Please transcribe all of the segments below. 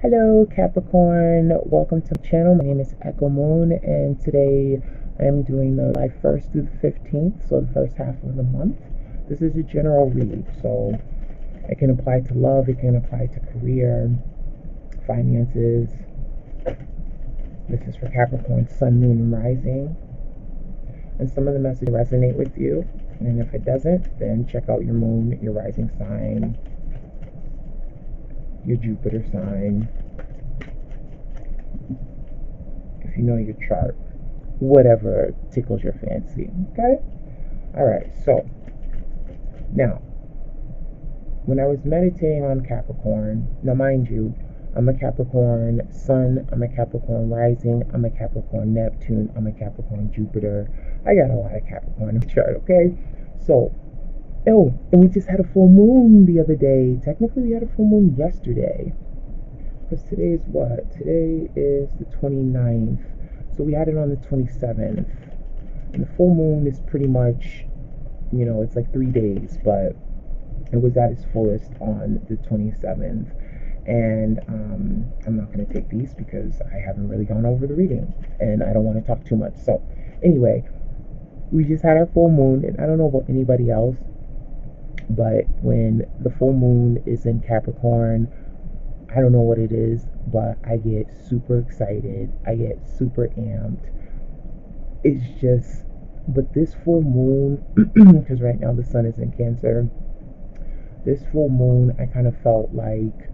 Hello Capricorn, welcome to my channel. My name is Echo Moon and today I am doing the July 1st through the 15th, so the first half of the month. This is a general read, so it can apply to love, it can apply to career, finances. This is for Capricorn, Sun, Moon, and Rising. And some of the messages resonate with you, and if it doesn't, then check out your Moon, your Rising sign, your Jupiter sign, if you know your chart, whatever tickles your fancy. Okay? Alright, so now when I was meditating on Capricorn, now mind you, I'm a Capricorn Sun, I'm a Capricorn Rising, I'm a Capricorn Neptune, I'm a Capricorn Jupiter. I got a lot of Capricorn in the chart, okay? So, oh, and we just had a full moon the other day. Technically, we had a full moon yesterday. Because today is what? Today is the 29th. So we had it on the 27th. And the full moon is pretty much, it's like 3 days, but it was at its fullest on the 27th. And I'm not going to take these because I haven't really gone over the reading and I don't want to talk too much. So anyway, we just had our full moon, and I don't know about anybody else, but when the full moon is in Capricorn, I don't know what it is, but I get super excited. I get super amped. It's just, but this full moon, because right now the sun is in Cancer, this full moon, I kind of felt like,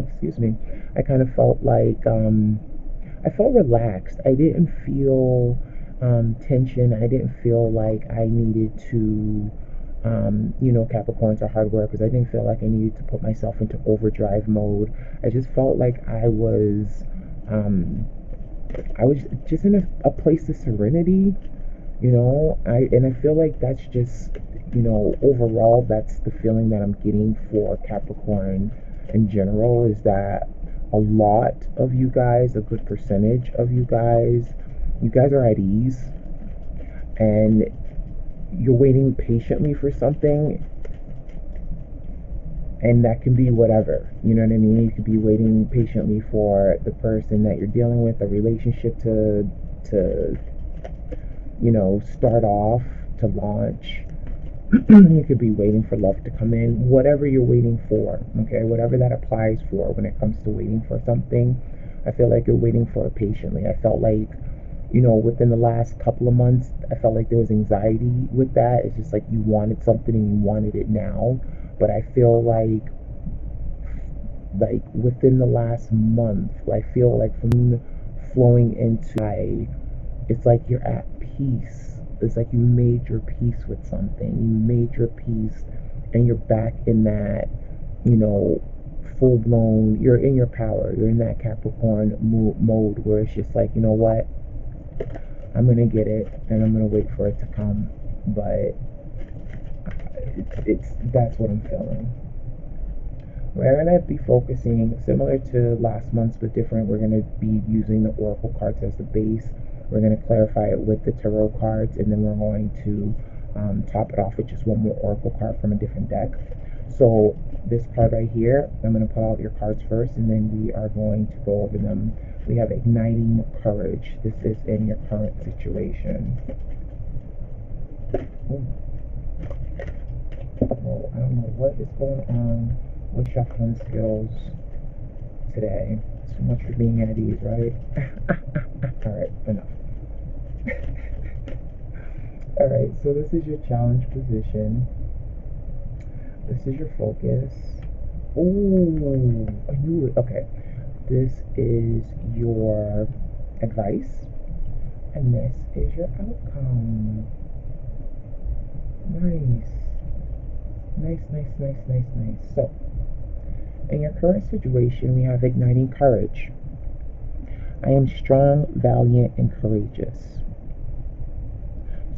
excuse me, I kind of felt like, I felt relaxed. I didn't feel tension. I didn't feel like I needed to, Capricorns are hard workers. I didn't feel like I needed to put myself into overdrive mode. I just felt like I was just in a place of serenity, I feel like that's just, overall, that's the feeling that I'm getting for Capricorn in general, is that a lot of you guys, a good percentage of you guys are at ease and you're waiting patiently for something, and that can be whatever, you know what I mean? You could be waiting patiently for the person that you're dealing with, a relationship to start off, to launch. You could be waiting for love to come in, whatever you're waiting for, okay? Whatever that applies for when it comes to waiting for something. I feel like you're waiting for it patiently. I felt like, within the last couple of months, I felt like there was anxiety with that. It's just like you wanted something and you wanted it now. But I feel like within the last month, I feel like from flowing into, it's like you're at peace. It's like you made your peace with something. You made your peace and you're back in that, full blown, you're in your power. You're in that Capricorn mode where it's just like, you know what? I'm going to get it and I'm going to wait for it to come. But that's what I'm feeling. We're going to be focusing, similar to last month's but different, we're going to be using the Oracle cards as the base. We're going to clarify it with the tarot cards, and then we're going to top it off with just one more Oracle card from a different deck. So this card right here, I'm going to pull out your cards first, and then we are going to go over them. We have Igniting Courage. This is in your current situation. Well, I don't know what is going on with shuffling skills today. So much for being at ease, right? Alright, enough. Alright, so this is your challenge position. This is your focus. Oh, I knew it. Okay. This is your advice. And this is your outcome. Nice. Nice. So, in your current situation, we have Igniting Courage. I am strong, valiant, and courageous.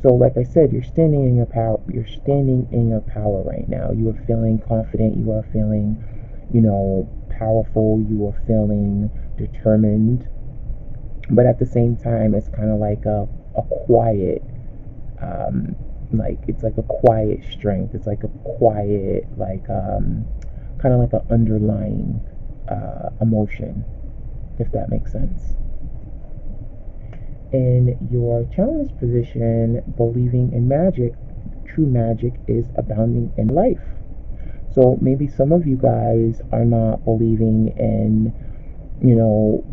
So, like I said, you're standing in your power. You're standing in your power right now. You are feeling confident. You are feeling, powerful. You are feeling determined. But at the same time, it's kind of like a quiet, it's like a quiet strength. It's like a quiet, kind of like an emotion, if that makes sense. In your challenge position, believing in magic, true magic is abounding in life. So maybe some of you guys are not believing in, you know,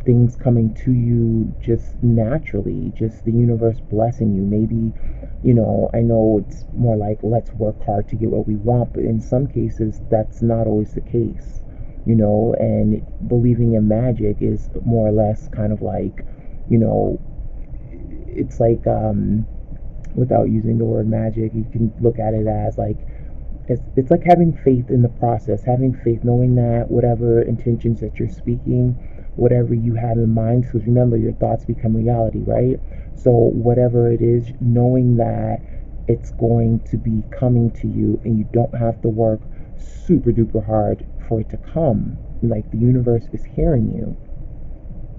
things coming to you just naturally, just the universe blessing you. Maybe, I know it's more like let's work hard to get what we want, but in some cases that's not always the case, and believing in magic is more or less kind of like, it's like, without using the word magic, you can look at it as like, it's like having faith in the process, having faith, knowing that whatever intentions that you're speaking, whatever you have in mind, because remember, your thoughts become reality, right? So whatever it is, knowing that it's going to be coming to you and you don't have to work super duper hard for it to come. Like the universe is hearing you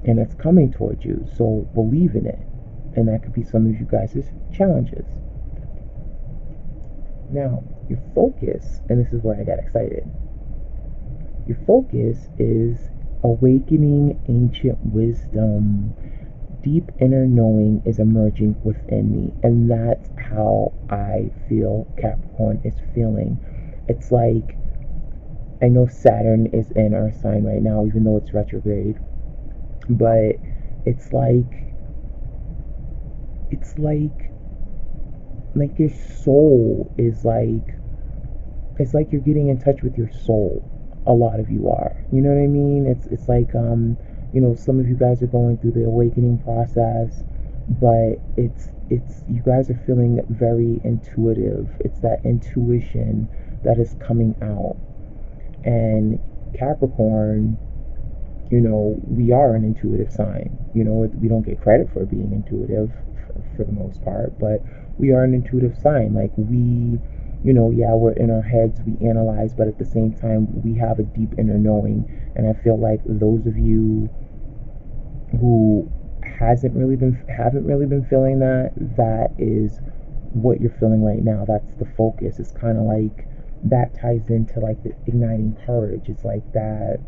and it's coming towards you. So believe in it. And that could be some of you guys' challenges. Now, your focus, and this is where I got excited. Your focus is awakening ancient wisdom. Deep inner knowing is emerging within me. And that's how I feel Capricorn is feeling. It's like, I know Saturn is in our sign right now, even though it's retrograde. But it's like your soul is like, it's like you're getting in touch with your soul. A lot of you are, you know what I mean? It's like, some of you guys are going through the awakening process, but it's you guys are feeling very intuitive. It's that intuition that is coming out. And Capricorn, we are an intuitive sign. We don't get credit for being intuitive for the most part, but we are an intuitive sign. Like we, we're in our heads, we analyze, but at the same time, we have a deep inner knowing. And I feel like those of you who haven't really been feeling that is what you're feeling right now. That's the focus. It's kind of like that ties into like the igniting courage. It's like that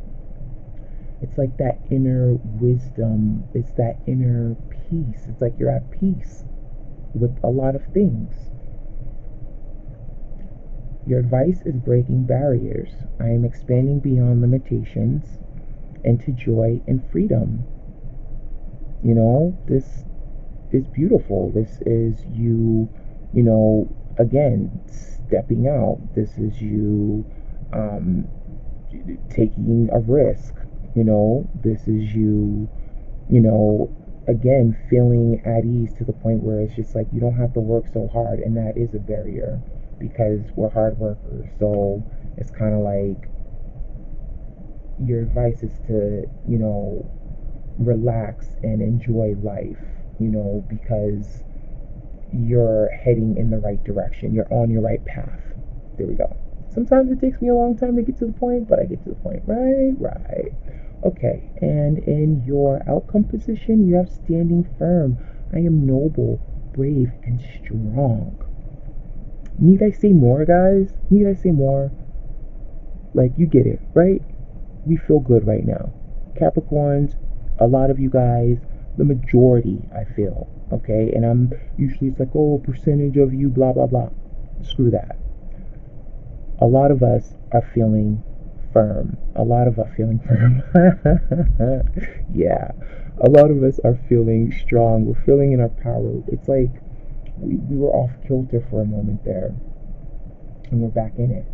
inner wisdom. It's that inner peace. It's like you're at peace with a lot of things. Your advice is breaking barriers. I am expanding beyond limitations into joy and freedom. This is beautiful. This is you, again, stepping out. This is you taking a risk. This is you, again, feeling at ease to the point where it's just like you don't have to work so hard. And that is a barrier because we're hard workers. So it's kind of like your advice is to, relax and enjoy life, because you're heading in the right direction. You're on your right path. There we go. Sometimes it takes me a long time to get to the point, but I get to the point. Right. Okay, and in your outcome position, you have standing firm. I am noble, brave, and strong. Need I say more, guys? Need I say more? Like, you get it, right? We feel good right now. Capricorns, a lot of you guys, the majority, I feel, okay? And I'm usually, it's like, oh, percentage of you, blah, blah, blah. Screw that. A lot of us are feeling firm. Yeah. A lot of us are feeling strong. We're feeling in our power. It's like we were off kilter for a moment there. And we're back in it.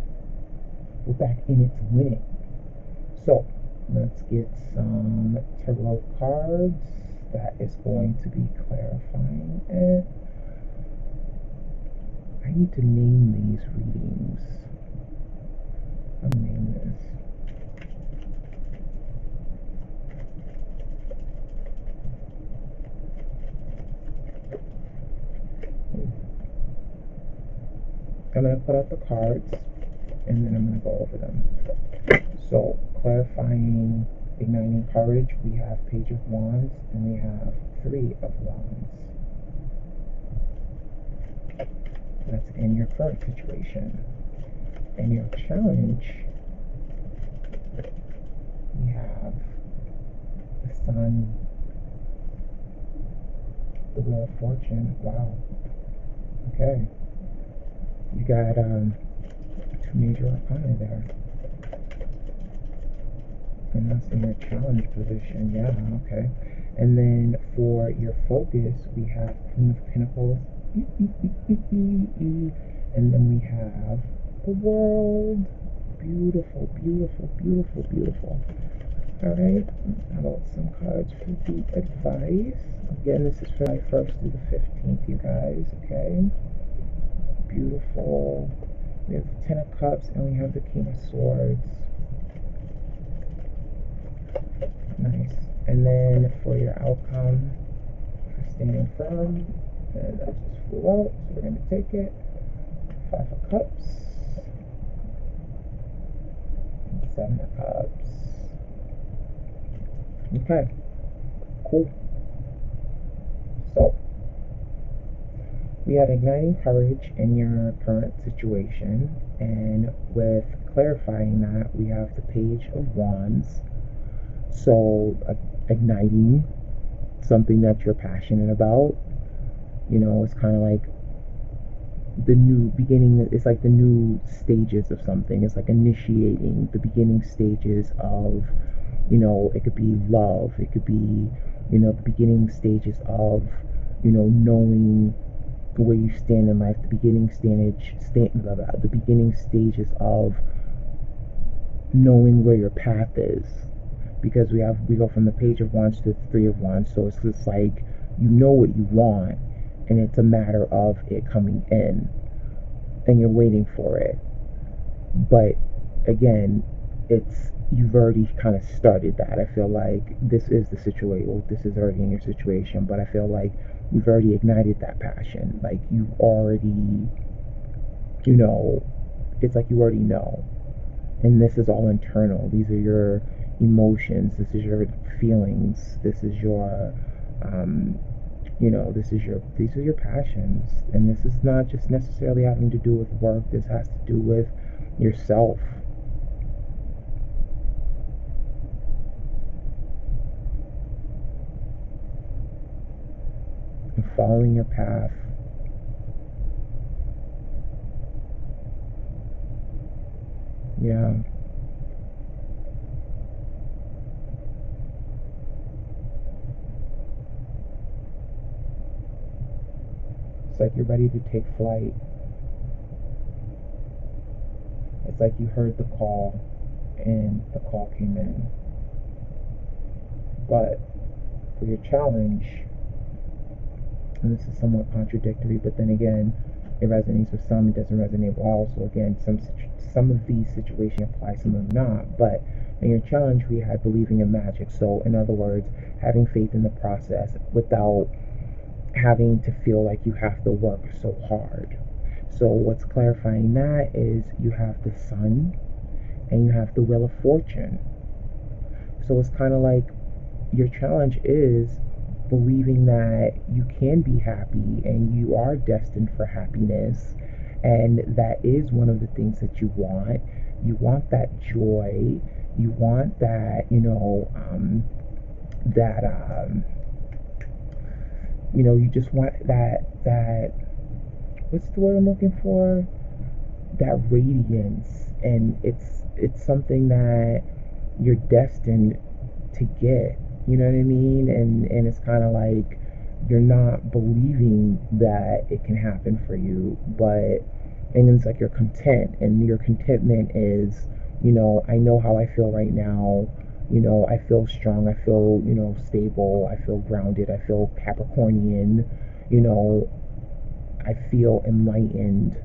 We're back in it to win it. So, let's get some tarot cards. That is going to be clarifying it. I need to name these readings. I'll name this. I'm going to put out the cards and then I'm going to go over them. So, clarifying, igniting courage, we have Page of Wands and we have Three of Wands. That's in your current situation. In your challenge, we have Sun, the Wheel of Fortune. Wow. Okay. You got two major arcana there. And that's in your challenge position. Yeah, okay. And then for your focus, we have Queen of Pentacles. And then we have the World. Beautiful, beautiful, beautiful, beautiful. Alright, how about some cards for the advice? Again, this is from my 1st through the 15th, you guys, okay? Beautiful. We have the 10 of Cups and we have the King of Swords. Nice. And then for your outcome, for standing firm, and that just flew out, so we're going to take it. 5 of Cups. 7 of Cups. Okay. Cool. So, we have igniting courage in your current situation, and with clarifying that, we have the Page of Wands. So, igniting something that you're passionate about, you know, it's kind of like the new beginning. It's like the new stages of something. It's like initiating the beginning stages of, you know, it could be love, it could be, you know, the beginning stages of, you know, knowing where you stand in life, the beginning the beginning stages of knowing where your path is. Because we go from the Page of Wands to the 3 of Wands, so it's just like you know what you want, and it's a matter of it coming in, and you're waiting for it. But again, you've already kind of started that. I feel like this is the situation. Well, this is already in your situation, but I feel like you've already ignited that passion. Like you've already, you know, it's like you already know. And this is all internal. These are your emotions. This is your feelings. This is your, you know, these are your passions. And this is not just necessarily having to do with work. This has to do with yourself. And following your path. Yeah. It's like you're ready to take flight. It's like you heard the call and the call came in. But for your challenge, and this is somewhat contradictory, but then again, it resonates with some, it doesn't resonate with all. So again, some of these situations apply, some of them not. But in your challenge, we had believing in magic. So in other words, having faith in the process without having to feel like you have to work so hard. So what's clarifying that is you have the Sun and you have the Wheel of Fortune. So it's kind of like your challenge is believing that you can be happy and you are destined for happiness, and that is one of the things that you want. You want that joy. You want that, you know, you know, you just want that what's the word I'm looking for? That radiance, and it's something that you're destined to get. You know what I mean? And it's kind of like you're not believing that it can happen for you, and it's like you're content, and your contentment is, you know, I know how I feel right now. You know, I feel strong. I feel, you know, stable. I feel grounded. I feel Capricornian. You know, I feel enlightened.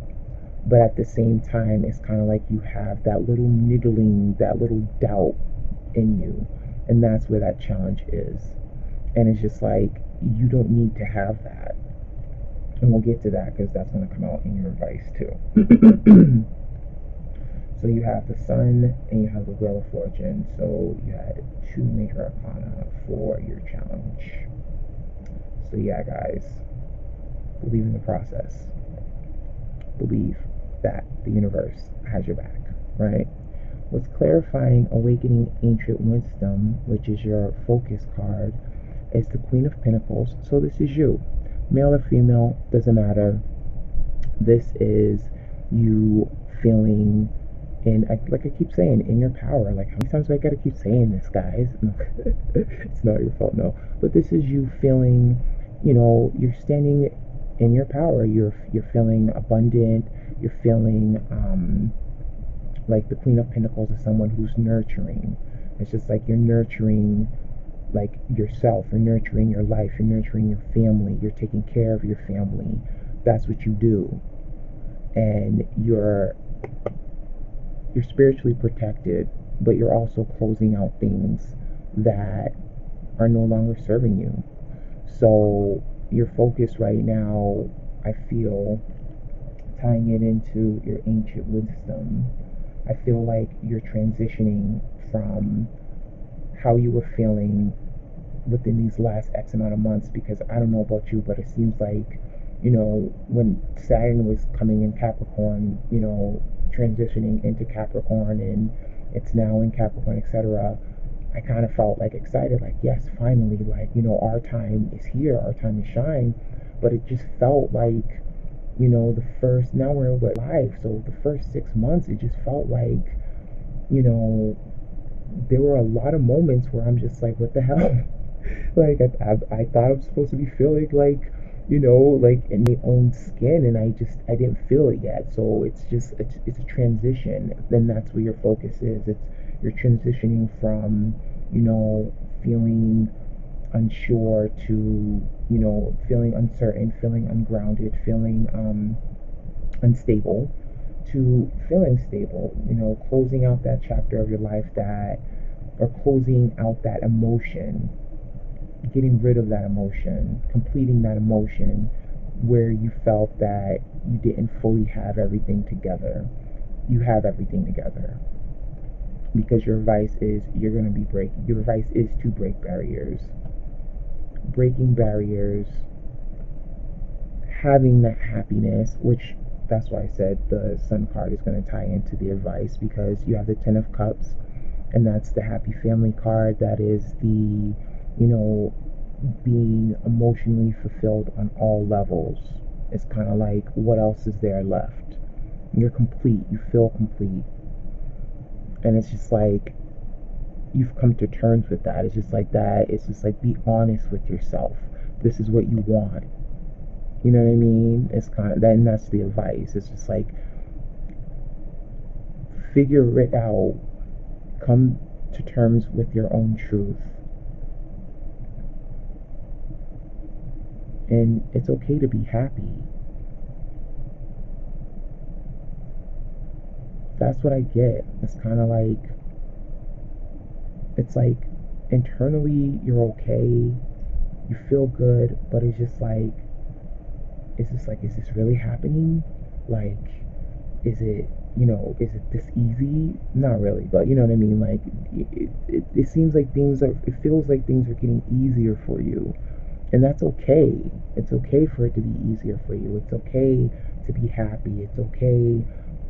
But at the same time, it's kind of like you have that little niggling, that little doubt in you. And that's where that challenge is. And it's just like, you don't need to have that. And we'll get to that because that's going to come out in your advice too. So you have the Sun and you have the Wheel of Fortune. So you had two major arcana for your challenge. So yeah, guys, believe in the process. Believe that the universe has your back, right? What's clarifying awakening ancient wisdom, which is your focus card, is the Queen of Pentacles. So this is you. Male or female, doesn't matter. This is you feeling like I keep saying, in your power. Like, how many times do I gotta keep saying this, guys? It's not your fault, no. But this is you feeling, you're standing in your power. You're feeling abundant. You're feeling like the Queen of Pentacles is someone who's nurturing. It's just like you're nurturing like yourself, you're nurturing your life, you're nurturing your family, you're taking care of your family. That's what you do. And you're spiritually protected, but you're also closing out things that are no longer serving you. So your focus right now, I feel, tying it into your ancient wisdom, I feel like you're transitioning from how you were feeling within these last X amount of months, because I don't know about you, but it seems like, when Saturn was coming in Capricorn, transitioning into Capricorn, and it's now in Capricorn, etc., I kind of felt like excited, like, yes, finally, like, our time is here, our time to shine. But it just felt like, now we're live, so the first 6 months, it just felt like, there were a lot of moments where I'm just like, what the hell? Like, I thought I'm supposed to be feeling like, like in my own skin, and I didn't feel it yet. So it's a transition. Then that's where your focus is. You're transitioning from, feeling unsure to, feeling uncertain, feeling ungrounded, feeling unstable, to feeling stable, closing out that chapter of your life or closing out that emotion, getting rid of that emotion, completing that emotion where you felt that you didn't fully have everything together. You have everything together, because your advice is your advice is to break barriers. Breaking barriers, having that happiness, which that's why I said the Sun card is going to tie into the advice, because you have the Ten of Cups, and that's the happy family card. That is the, being emotionally fulfilled on all levels. It's kind of like, what else is there left? You're complete. You feel complete. And it's just like, you've come to terms with that. It's just like that. It's just like, be honest with yourself. This is what you want. You know what I mean? It's kind of that, and that's the advice. It's just like, figure it out. Come to terms with your own truth. And it's okay to be happy. That's what I get. It's kind of like, it's like, internally you're okay, you feel good, but it's just like, is this really happening? Like, is it this easy? Not really, but you know what I mean? Like, it seems like it feels like things are getting easier for you. And that's okay. It's okay for it to be easier for you. It's okay to be happy. It's okay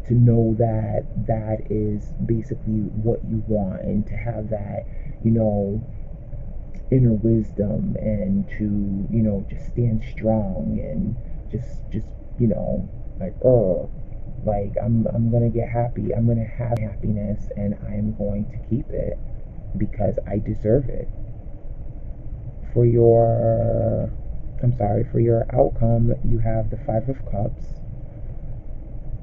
to know that that is basically what you want, and to have that, inner wisdom, and to, just stand strong, and just, like, like, I'm gonna get happy. I'm gonna have happiness, and I'm going to keep it because I deserve it. For your outcome, you have the Five of Cups,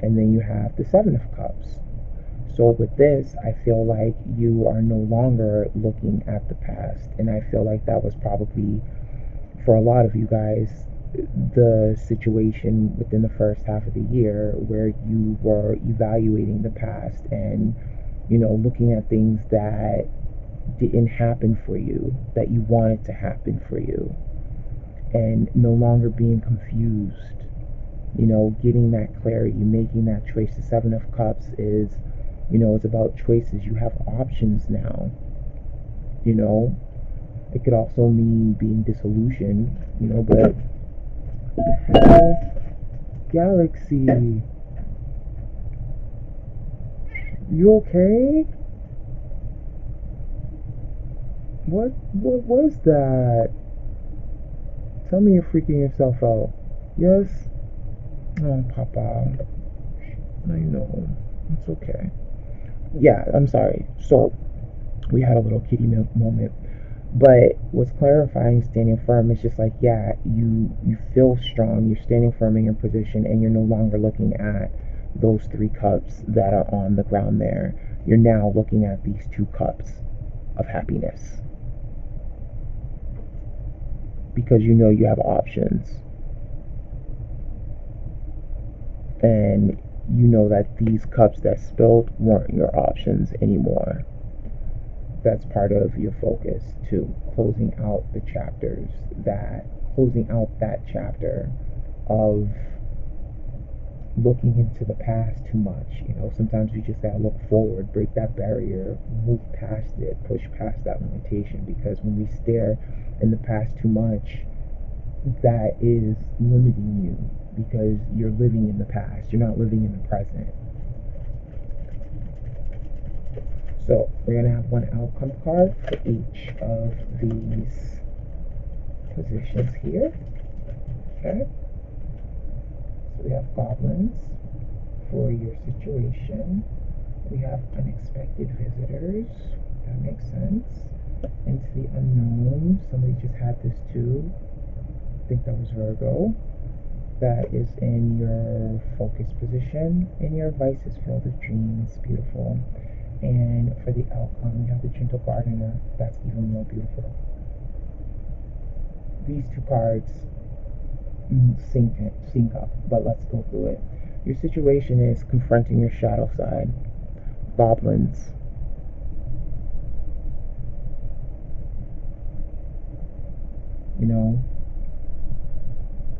and then you have the Seven of Cups. So with this, I feel like you are no longer looking at the past, and I feel like that was probably, for a lot of you guys, the situation within the first half of the year, where you were evaluating the past, and looking at things that didn't happen for you, that you wanted to happen for you, and no longer being confused, getting that clarity, making that choice. The Seven of Cups is, it's about choices. You have options now. It could also mean being disillusioned, but what the hell? Galaxy. You okay? What was that? Tell me you're freaking yourself out. Yes? Oh, Papa. I know. It's okay. Yeah, I'm sorry. So, we had a little kitty milk moment. But what's clarifying standing firm is just like, yeah, you feel strong, you're standing firm in your position, and you're no longer looking at those 3 cups that are on the ground there. You're now looking at these 2 cups of happiness because you know you have options. And you know that these cups that spilled weren't your options anymore. That's part of your focus too. Closing out that chapter of looking into the past too much. Sometimes you just gotta look forward, break that barrier, move past it, push past that limitation. Because when we stare in the past too much, that is limiting you because you're living in the past. You're not living in the present. So we're going to have one outcome card for each of these positions here. Okay. So we have goblins for your situation. We have unexpected visitors. That makes sense. Into the unknown. Somebody just had this too. I think that was Virgo. That is in your focus position. And your vices filled with dreams. Beautiful. And for the outcome, you have the gentle gardener. That's even more beautiful. These 2 cards sync up, but let's go through it. Your situation is confronting your shadow side. Goblins.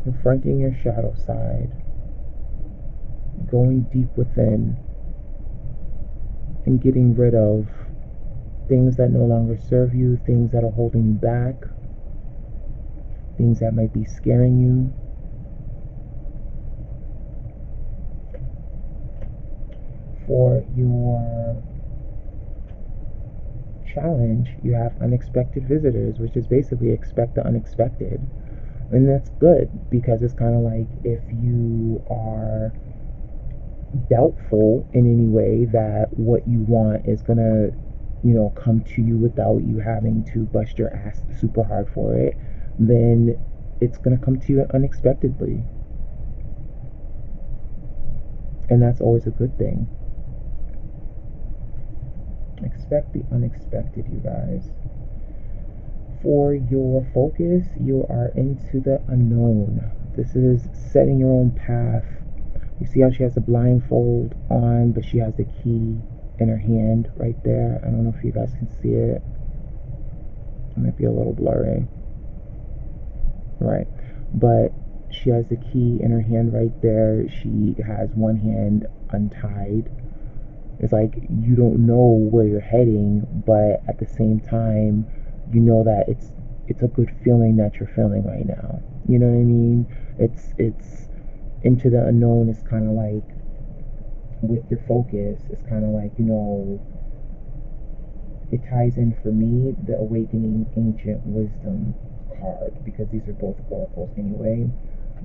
Confronting your shadow side. Going deep within and getting rid of things that no longer serve you, things that are holding you back, things that might be scaring you. For your challenge, you have unexpected visitors, which is basically expect the unexpected. And that's good because it's kind of like if you are doubtful in any way that what you want is gonna come to you without you having to bust your ass super hard for it, then it's gonna come to you unexpectedly, and that's always a good thing. Expect the unexpected, you guys. For your focus, you are into the unknown. This is setting your own path. You see how she has a blindfold on, but she has the key in her hand right there. I don't know if you guys can see it. It might be a little blurry. Right. But she has the key in her hand right there. She has one hand untied. It's like you don't know where you're heading, but at the same time, you know that it's a good feeling that you're feeling right now. You know what I mean? It's into the unknown. It's kind of like with your focus. It's kind of like it ties in for me the Awakening Ancient Wisdom card because these are both oracles anyway.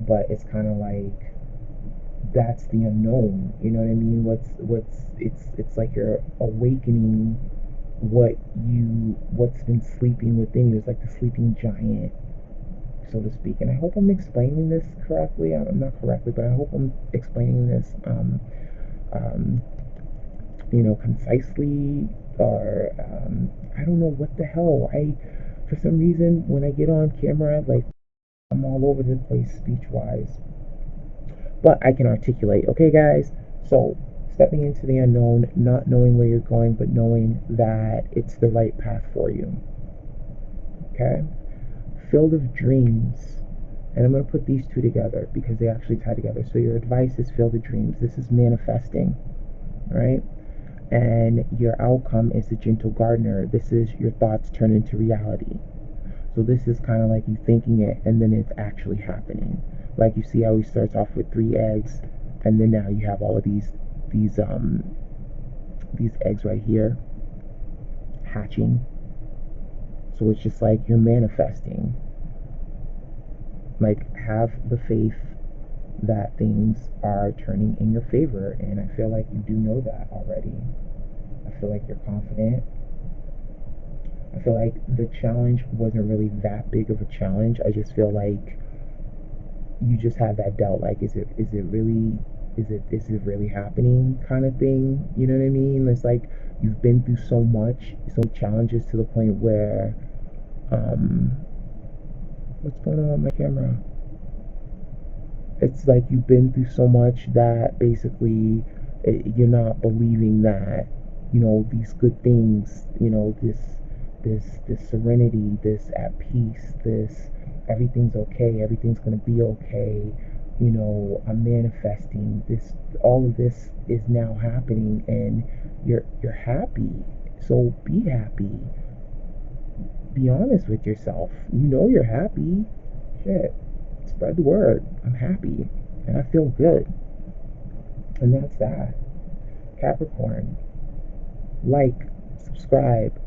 But it's kind of like that's the unknown. You know what I mean? It's like you're awakening what's been sleeping within you. It's like the sleeping giant, so to speak. And I hope I'm explaining this correctly. I'm not correctly, but I hope I'm explaining this concisely, or I don't know what the hell. For some reason, when I get on camera, like I'm all over the place speech wise, but I can articulate. Okay, guys. So stepping into the unknown, not knowing where you're going, but knowing that it's the right path for you. Okay. Field of dreams. And I'm going to put these 2 together because they actually tie together. So your advice is field of dreams. This is manifesting, right? And your outcome is the gentle gardener. This is your thoughts turn into reality. So this is kind of like you thinking it and then it's actually happening. Like you see how he starts off with 3 eggs, and then now you have all of these these eggs right here hatching. So it's just like you're manifesting. Like, have the faith that things are turning in your favor, and I feel like you do know that already. I feel like you're confident. I feel like the challenge wasn't really that big of a challenge. I just feel like you just have that doubt, like, is it really happening, kind of thing. You know what I mean? It's like you've been through so much, so many challenges, to the point where what's going on with my camera? It's like you've been through so much that basically you're not believing that, these good things, this serenity, this at peace, this everything's okay, everything's gonna be okay. I'm manifesting this. All of this is now happening, and you're happy. So be happy. Be honest with yourself. You're happy. Shit. Spread the word. I'm happy and I feel good. And that's that. Capricorn. Like, subscribe,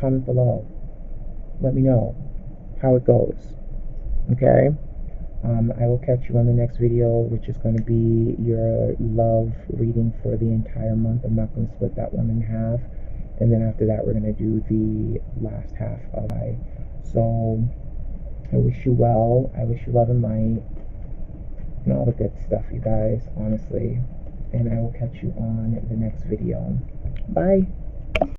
comment below. Let me know how it goes. Okay? I will catch you on the next video, which is going to be your love reading for the entire month. I'm not going to split that one in half. And then after that, we're going to do the last half of July. So, I wish you well. I wish you love and light and all the good stuff, you guys, honestly. And I will catch you on the next video. Bye.